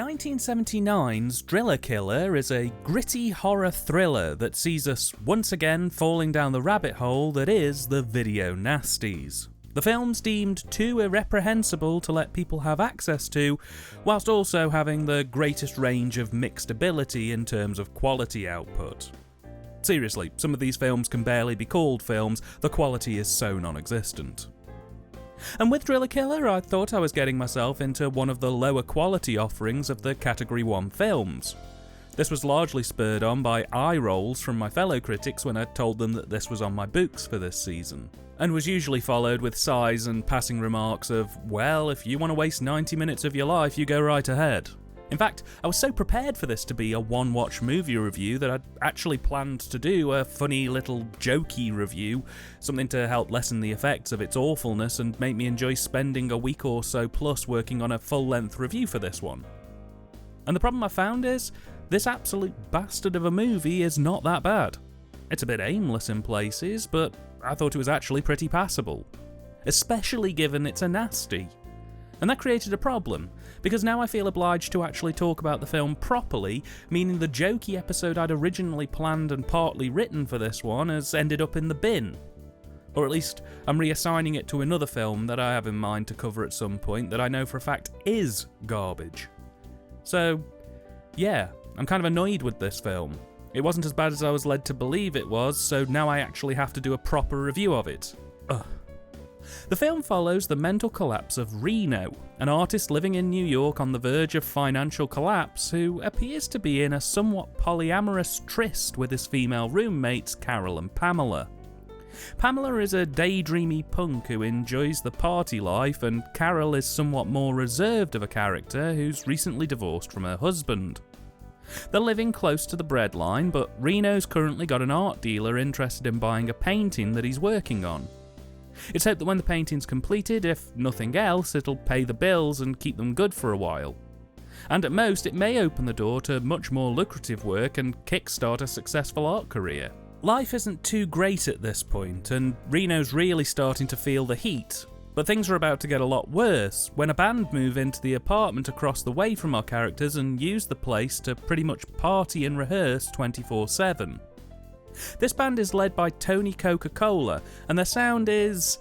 1979's Driller Killer is a gritty horror thriller that sees us once again falling down the rabbit hole that is the video nasties. The film's deemed too irreprehensible to let people have access to, whilst also having the greatest range of mixed ability in terms of quality output. Seriously, some of these films can barely be called films, the quality is so non-existent. And with Driller Killer, I thought I was getting myself into one of the lower quality offerings of the Category 1 films. This was largely spurred on by eye rolls from my fellow critics when I told them that this was on my books for this season, and was usually followed with sighs and passing remarks of, well, if you want to waste 90 minutes of your life, you go right ahead. In fact, I was so prepared for this to be a one-watch movie review that I'd actually planned to do a funny little jokey review, something to help lessen the effects of its awfulness and make me enjoy spending a week or so plus working on a full-length review for this one. And the problem I found is, this absolute bastard of a movie is not that bad. It's a bit aimless in places, but I thought it was actually pretty passable. Especially given it's a nasty. And that created a problem, because now I feel obliged to actually talk about the film properly, meaning the jokey episode I'd originally planned and partly written for this one has ended up in the bin. Or at least, I'm reassigning it to another film that I have in mind to cover at some point that I know for a fact is garbage. So, yeah, I'm kind of annoyed with this film. It wasn't as bad as I was led to believe it was, so now I actually have to do a proper review of it. Ugh. The film follows the mental collapse of Reno, an artist living in New York on the verge of financial collapse who appears to be in a somewhat polyamorous tryst with his female roommates Carol and Pamela. Pamela is a daydreamy punk who enjoys the party life, and Carol is somewhat more reserved of a character who's recently divorced from her husband. They're living close to the breadline, but Reno's currently got an art dealer interested in buying a painting that he's working on. It's hoped that when the painting's completed, if nothing else, it'll pay the bills and keep them good for a while. And at most, it may open the door to much more lucrative work and kickstart a successful art career. Life isn't too great at this point, and Reno's really starting to feel the heat, but things are about to get a lot worse when a band move into the apartment across the way from our characters and use the place to pretty much party and rehearse 24/7. This band is led by Tony Coca-Cola, and their sound is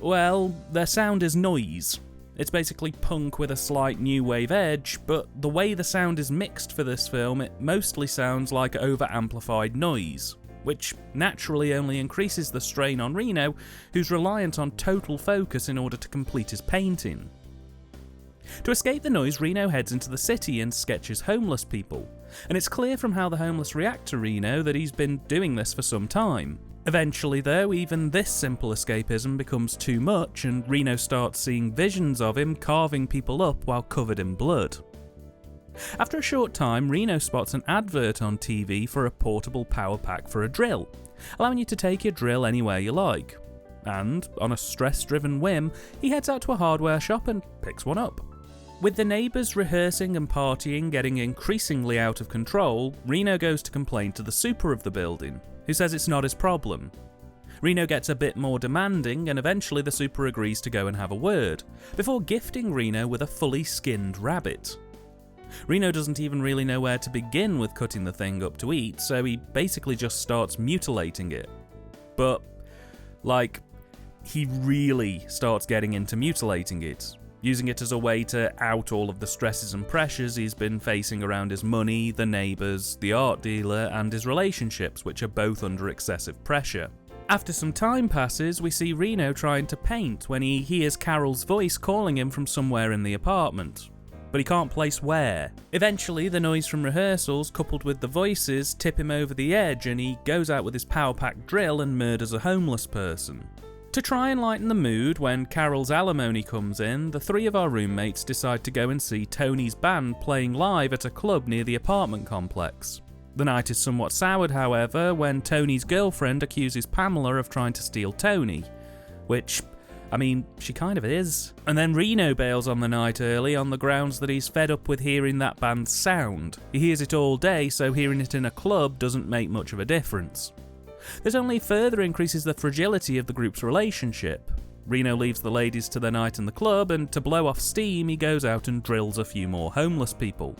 noise. It's basically punk with a slight new wave edge, but the way the sound is mixed for this film, it mostly sounds like over-amplified noise, which naturally only increases the strain on Reno, who's reliant on total focus in order to complete his painting. To escape the noise, Reno heads into the city and sketches homeless people, and it's clear from how the homeless react to Reno that he's been doing this for some time. Eventually though, even this simple escapism becomes too much, and Reno starts seeing visions of him carving people up while covered in blood. After a short time, Reno spots an advert on TV for a portable power pack for a drill, allowing you to take your drill anywhere you like. And, on a stress-driven whim, he heads out to a hardware shop and picks one up. With the neighbours rehearsing and partying getting increasingly out of control, Reno goes to complain to the super of the building, who says it's not his problem. Reno gets a bit more demanding, and eventually the super agrees to go and have a word, before gifting Reno with a fully skinned rabbit. Reno doesn't even really know where to begin with cutting the thing up to eat, so he basically just starts mutilating it. But, he really starts getting into mutilating it, using it as a way to out all of the stresses and pressures he's been facing around his money, the neighbours, the art dealer, and his relationships, which are both under excessive pressure. After some time passes, we see Reno trying to paint when he hears Carol's voice calling him from somewhere in the apartment, but he can't place where. Eventually, the noise from rehearsals coupled with the voices tip him over the edge, and he goes out with his power pack drill and murders a homeless person. To try and lighten the mood, when Carol's alimony comes in, the three of our roommates decide to go and see Tony's band playing live at a club near the apartment complex. The night is somewhat soured, however, when Tony's girlfriend accuses Pamela of trying to steal Tony, which, she kind of is. And then Reno bails on the night early on the grounds that he's fed up with hearing that band's sound. He hears it all day, so hearing it in a club doesn't make much of a difference. This only further increases the fragility of the group's relationship. Reno leaves the ladies to their night in the club, and to blow off steam, he goes out and drills a few more homeless people.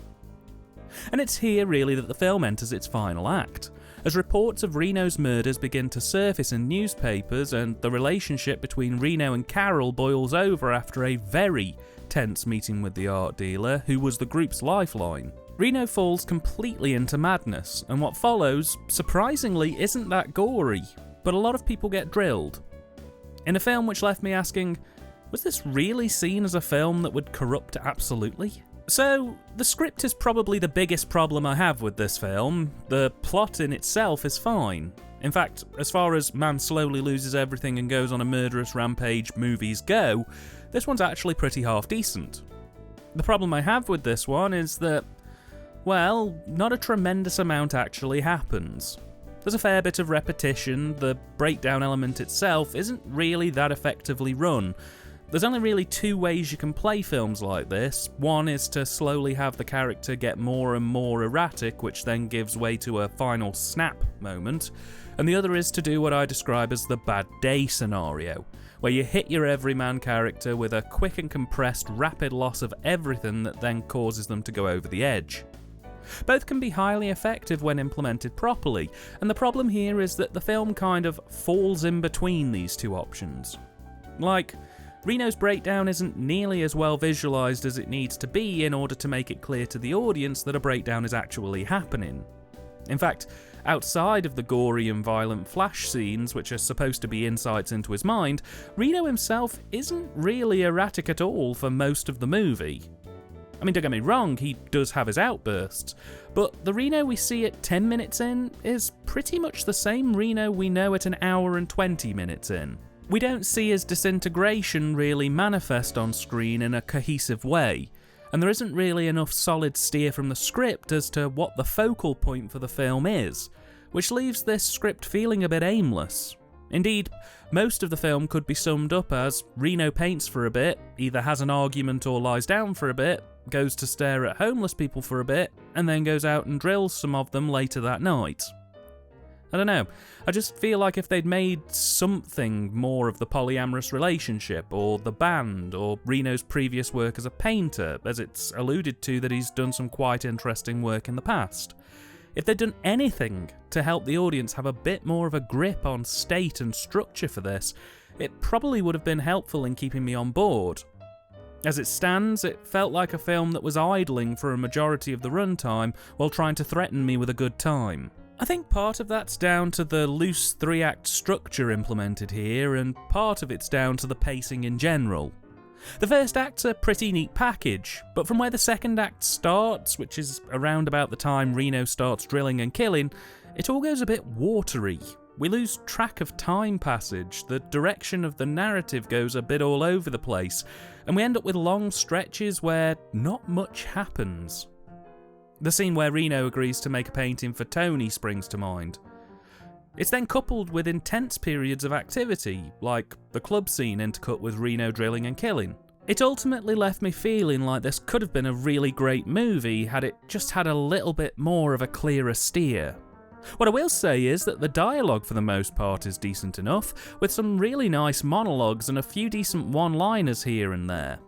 And it's here really that the film enters its final act, as reports of Reno's murders begin to surface in newspapers and the relationship between Reno and Carol boils over after a very tense meeting with the art dealer, who was the group's lifeline. Reno falls completely into madness, and what follows, surprisingly, isn't that gory, but a lot of people get drilled. In a film which left me asking, was this really seen as a film that would corrupt absolutely? So, the script is probably the biggest problem I have with this film. The plot in itself is fine. In fact, as far as man slowly loses everything and goes on a murderous rampage movies go, this one's actually pretty half decent. The problem I have with this one is that, well, not a tremendous amount actually happens. There's a fair bit of repetition, the breakdown element itself isn't really that effectively run. There's only really two ways you can play films like this. One is to slowly have the character get more and more erratic, which then gives way to a final snap moment, and the other is to do what I describe as the bad day scenario, where you hit your everyman character with a quick and compressed rapid loss of everything that then causes them to go over the edge. Both can be highly effective when implemented properly, and the problem here is that the film kind of falls in between these two options. Like, Reno's breakdown isn't nearly as well visualised as it needs to be in order to make it clear to the audience that a breakdown is actually happening. In fact, outside of the gory and violent flash scenes, which are supposed to be insights into his mind, Reno himself isn't really erratic at all for most of the movie. I mean, don't get me wrong, he does have his outbursts, but the Reno we see at 10 minutes in is pretty much the same Reno we know at an hour and 20 minutes in. We don't see his disintegration really manifest on screen in a cohesive way, and there isn't really enough solid steer from the script as to what the focal point for the film is, which leaves this script feeling a bit aimless. Indeed, most of the film could be summed up as Reno paints for a bit, either has an argument or lies down for a bit, goes to stare at homeless people for a bit, and then goes out and drills some of them later that night. I don't know, I just feel like if they'd made something more of the polyamorous relationship, or the band, or Reno's previous work as a painter, as it's alluded to that he's done some quite interesting work in the past. If they'd done anything to help the audience have a bit more of a grip on state and structure for this, it probably would have been helpful in keeping me on board. As it stands, it felt like a film that was idling for a majority of the runtime while trying to threaten me with a good time. I think part of that's down to the loose 3-act structure implemented here, and part of it's down to the pacing in general. The first act's a pretty neat package, but from where the second act starts, which is around about the time Reno starts drilling and killing, it all goes a bit watery. We lose track of time passage, the direction of the narrative goes a bit all over the place, and we end up with long stretches where not much happens. The scene where Reno agrees to make a painting for Tony springs to mind. It's then coupled with intense periods of activity, like the club scene intercut with Reno drilling and killing. It ultimately left me feeling like this could have been a really great movie had it just had a little bit more of a clearer steer. What I will say is that the dialogue for the most part is decent enough, with some really nice monologues and a few decent one-liners here and there.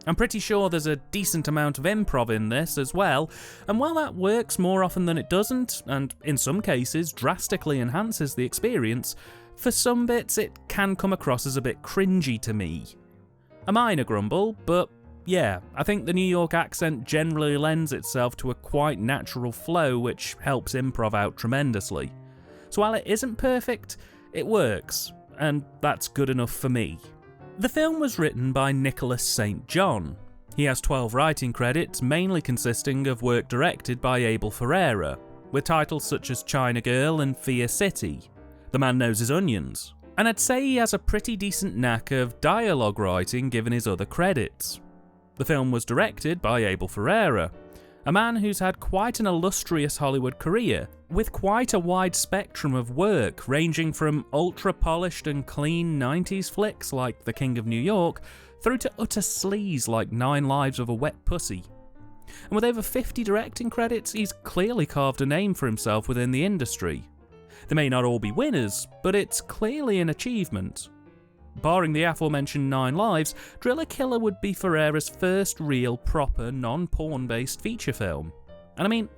I'm pretty sure there's a decent amount of improv in this as well, and while that works more often than it doesn't, and in some cases drastically enhances the experience, for some bits it can come across as a bit cringy to me. A minor grumble, but yeah, I think the New York accent generally lends itself to a quite natural flow which helps improv out tremendously. So while it isn't perfect, it works, and that's good enough for me. The film was written by Nicholas St. John. He has 12 writing credits, mainly consisting of work directed by Abel Ferrara, with titles such as China Girl and Fear City. The man knows his onions. And I'd say he has a pretty decent knack of dialogue writing given his other credits. The film was directed by Abel Ferrara, a man who's had quite an illustrious Hollywood career, with quite a wide spectrum of work, ranging from ultra-polished and clean 90s flicks like The King of New York, through to utter sleaze like 9 Lives of a Wet Pussy. And with over 50 directing credits, he's clearly carved a name for himself within the industry. They may not all be winners, but it's clearly an achievement. barring the aforementioned 9 lives, Driller Killer would be Ferrera's first real, proper, non-porn-based feature film. And I mean,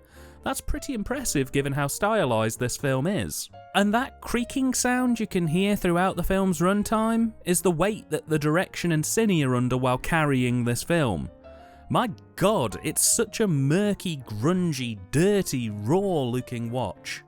that's pretty impressive given how stylised this film is. And that creaking sound you can hear throughout the film's runtime is the weight that the direction and cine are under while carrying this film. My god, it's such a murky, grungy, dirty, raw-looking watch.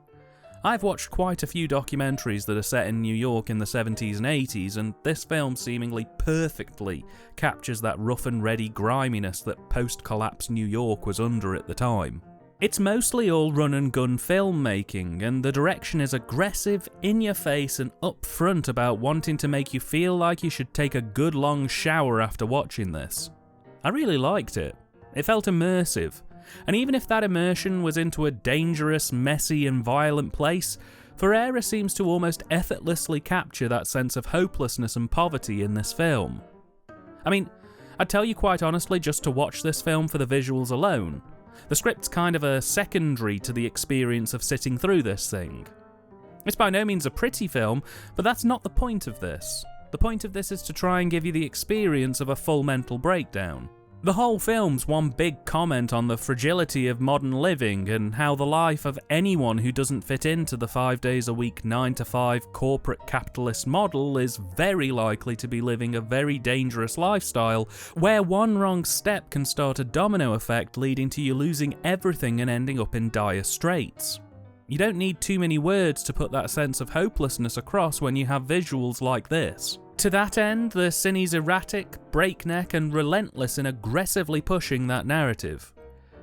I've watched quite a few documentaries that are set in New York in the 70s and 80s, and this film seemingly perfectly captures that rough and ready griminess that post-collapse New York was under at the time. It's mostly all run-and-gun filmmaking, and the direction is aggressive, in-your-face and upfront about wanting to make you feel like you should take a good long shower after watching this. I really liked it. It felt immersive. And even if that immersion was into a dangerous, messy and violent place, Ferrera seems to almost effortlessly capture that sense of hopelessness and poverty in this film. I mean, I'd tell you quite honestly just to watch this film for the visuals alone. The script's kind of a secondary to the experience of sitting through this thing. It's by no means a pretty film, but that's not the point of this. The point of this is to try and give you the experience of a full mental breakdown. The whole film's one big comment on the fragility of modern living and how the life of anyone who doesn't fit into the 5 days a week 9-to-5 corporate capitalist model is very likely to be living a very dangerous lifestyle where one wrong step can start a domino effect leading to you losing everything and ending up in dire straits. You don't need too many words to put that sense of hopelessness across when you have visuals like this. To that end, the cine's erratic, breakneck and relentless in aggressively pushing that narrative.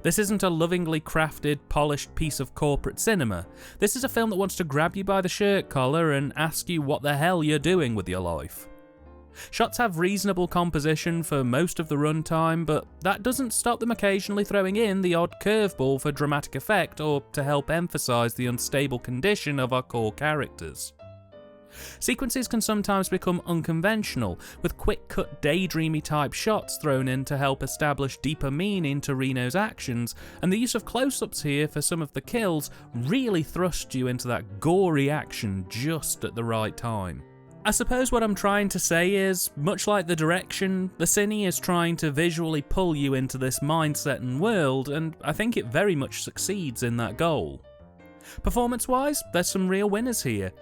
This isn't a lovingly crafted, polished piece of corporate cinema. This is a film that wants to grab you by the shirt collar and ask you what the hell you're doing with your life. Shots have reasonable composition for most of the runtime, but that doesn't stop them occasionally throwing in the odd curveball for dramatic effect or to help emphasise the unstable condition of our core characters. Sequences can sometimes become unconventional, with quick-cut daydreamy type shots thrown in to help establish deeper meaning to Reno's actions, and the use of close-ups here for some of the kills really thrust you into that gory action just at the right time. I suppose what I'm trying to say is, much like the direction, the cine is trying to visually pull you into this mindset and world, and I think it very much succeeds in that goal. Performance-wise, there's some real winners here.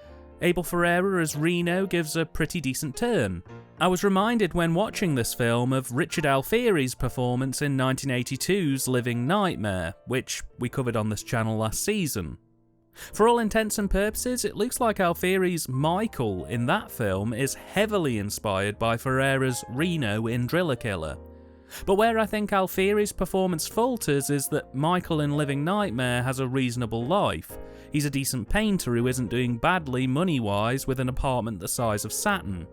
Abel Ferrara as Reno gives a pretty decent turn. I was reminded when watching this film of Richard Alfieri's performance in 1982's Living Nightmare, which we covered on this channel last season. For all intents and purposes, it looks like Alfieri's Michael in that film is heavily inspired by Ferrara's Reno in Driller Killer. But where I think Alfieri's performance falters is that Michael in Living Nightmare has a reasonable life. He's a decent painter who isn't doing badly money-wise with an apartment the size of Saturn.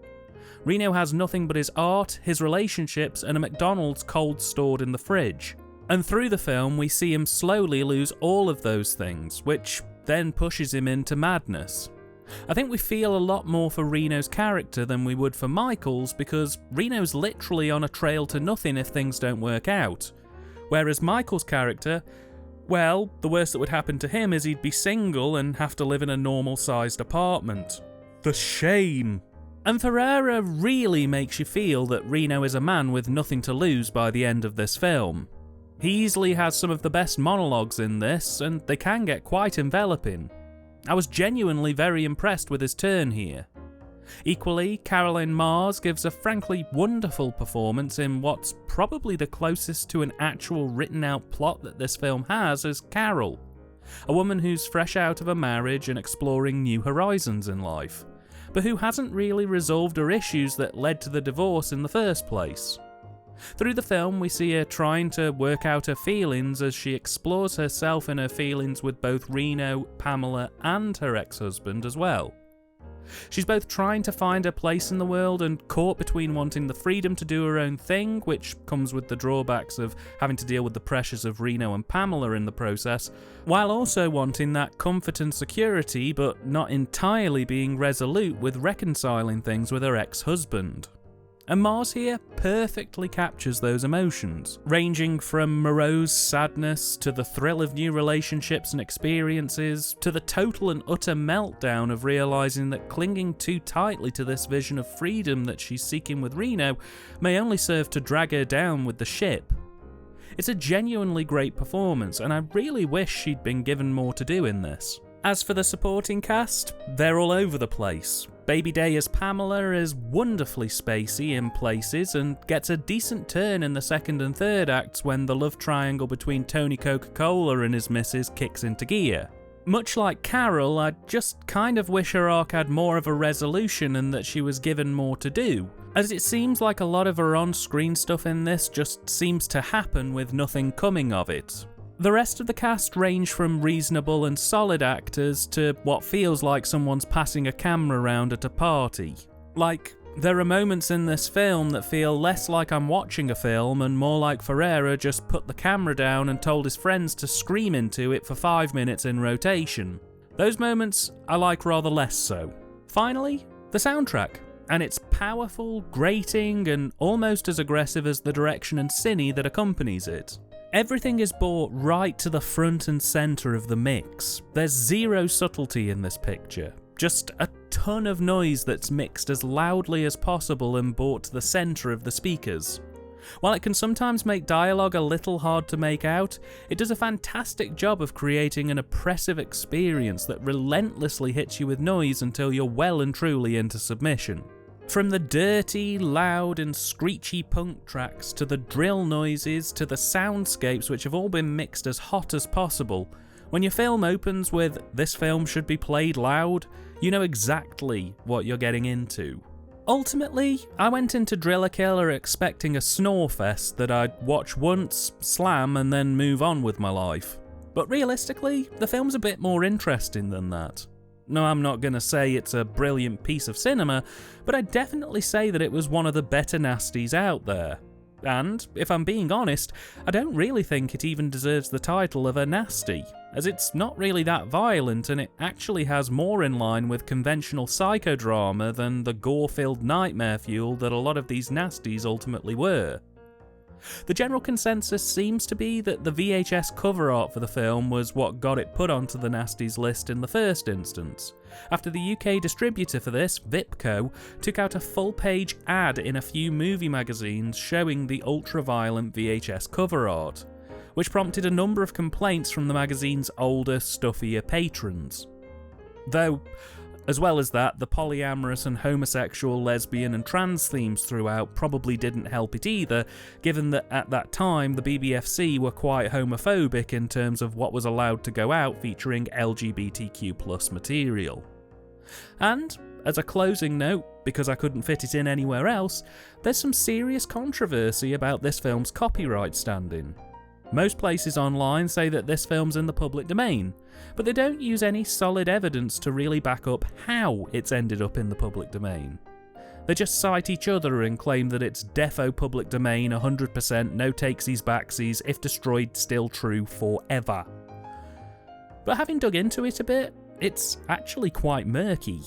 Reno has nothing but his art, his relationships, and a McDonald's cold stored in the fridge. And through the film, we see him slowly lose all of those things, which then pushes him into madness. I think we feel a lot more for Reno's character than we would for Michael's because Reno's literally on a trail to nothing if things don't work out. Whereas Michael's character, well, the worst that would happen to him is he'd be single and have to live in a normal-sized apartment. The shame! And Ferrara really makes you feel that Reno is a man with nothing to lose by the end of this film. He easily has some of the best monologues in this, and they can get quite enveloping. I was genuinely very impressed with his turn here. Equally, Caroline Mars gives a frankly wonderful performance in what's probably the closest to an actual written-out plot that this film has as Carol, a woman who's fresh out of a marriage and exploring new horizons in life, but who hasn't really resolved her issues that led to the divorce in the first place. Through the film, we see her trying to work out her feelings as she explores herself and her feelings with both Reno, Pamela, and her ex-husband as well. She's both trying to find her place in the world and caught between wanting the freedom to do her own thing, which comes with the drawbacks of having to deal with the pressures of Reno and Pamela in the process, while also wanting that comfort and security, but not entirely being resolute with reconciling things with her ex-husband. And Mars here perfectly captures those emotions, ranging from morose sadness to the thrill of new relationships and experiences, to the total and utter meltdown of realising that clinging too tightly to this vision of freedom that she's seeking with Reno may only serve to drag her down with the ship. It's a genuinely great performance, and I really wish she'd been given more to do in this. As for the supporting cast, they're all over the place. Baby Day as Pamela is wonderfully spacey in places and gets a decent turn in the second and third acts when the love triangle between Tony Coca-Cola and his missus kicks into gear. Much like Carol, I just kind of wish her arc had more of a resolution and that she was given more to do, as it seems like a lot of her on-screen stuff in this just seems to happen with nothing coming of it. The rest of the cast range from reasonable and solid actors to what feels like someone's passing a camera around at a party. Like, there are moments in this film that feel less like I'm watching a film and more like Ferreira just put the camera down and told his friends to scream into it for 5 minutes in rotation. Those moments I like rather less so. Finally, the soundtrack. And it's powerful, grating, and almost as aggressive as the direction and cine that accompanies it. Everything is brought right to the front and centre of the mix. There's zero subtlety in this picture, just a ton of noise that's mixed as loudly as possible and brought to the centre of the speakers. While it can sometimes make dialogue a little hard to make out, it does a fantastic job of creating an oppressive experience that relentlessly hits you with noise until you're well and truly into submission. From the dirty, loud and screechy punk tracks to the drill noises to the soundscapes which have all been mixed as hot as possible, when your film opens with "this film should be played loud," you know exactly what you're getting into. Ultimately, I went into Driller Killer expecting a snore fest that I'd watch once, slam and then move on with my life. But realistically, the film's a bit more interesting than that. No, I'm not going to say it's a brilliant piece of cinema, but I'd definitely say that it was one of the better nasties out there. And, if I'm being honest, I don't really think it even deserves the title of a nasty, as it's not really that violent and it actually has more in line with conventional psychodrama than the gore-filled nightmare fuel that a lot of these nasties ultimately were. The general consensus seems to be that the VHS cover art for the film was what got it put onto the nasties list in the first instance, after the UK distributor for this, Vipco, took out a full-page ad in a few movie magazines showing the ultra-violent VHS cover art, which prompted a number of complaints from the magazine's older, stuffier patrons. Though, as well as that, the polyamorous and homosexual, lesbian and trans themes throughout probably didn't help it either, given that at that time the BBFC were quite homophobic in terms of what was allowed to go out featuring LGBTQ+ material. And, as a closing note, because I couldn't fit it in anywhere else, there's some serious controversy about this film's copyright standing. Most places online say that this film's in the public domain, but they don't use any solid evidence to really back up how it's ended up in the public domain. They just cite each other and claim that it's defo public domain, 100%, no takesies backsies, if destroyed still true forever. But having dug into it a bit, it's actually quite murky.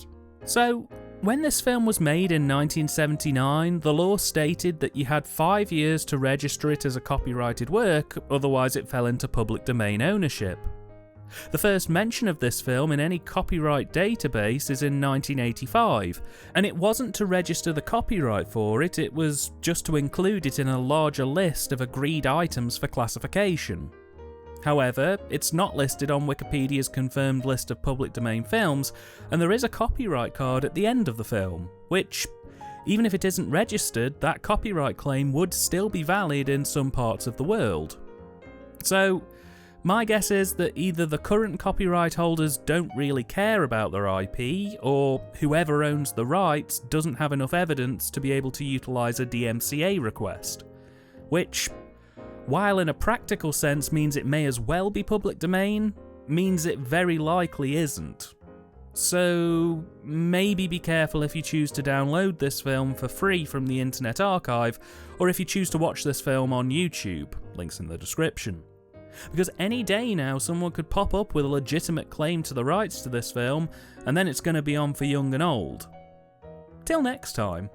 So, when this film was made in 1979, the law stated that you had 5 years to register it as a copyrighted work, otherwise it fell into public domain ownership. The first mention of this film in any copyright database is in 1985, and it wasn't to register the copyright for it, it was just to include it in a larger list of agreed items for classification. However, it's not listed on Wikipedia's confirmed list of public domain films, and there is a copyright card at the end of the film, which, even if it isn't registered, that copyright claim would still be valid in some parts of the world. So, my guess is that either the current copyright holders don't really care about their IP, or whoever owns the rights doesn't have enough evidence to be able to utilise a DMCA request, which, while in a practical sense means it may as well be public domain, means it very likely isn't. So maybe be careful if you choose to download this film for free from the Internet Archive, or if you choose to watch this film on YouTube, links in the description. Because any day now someone could pop up with a legitimate claim to the rights to this film, and then it's going to be on for young and old. Till next time.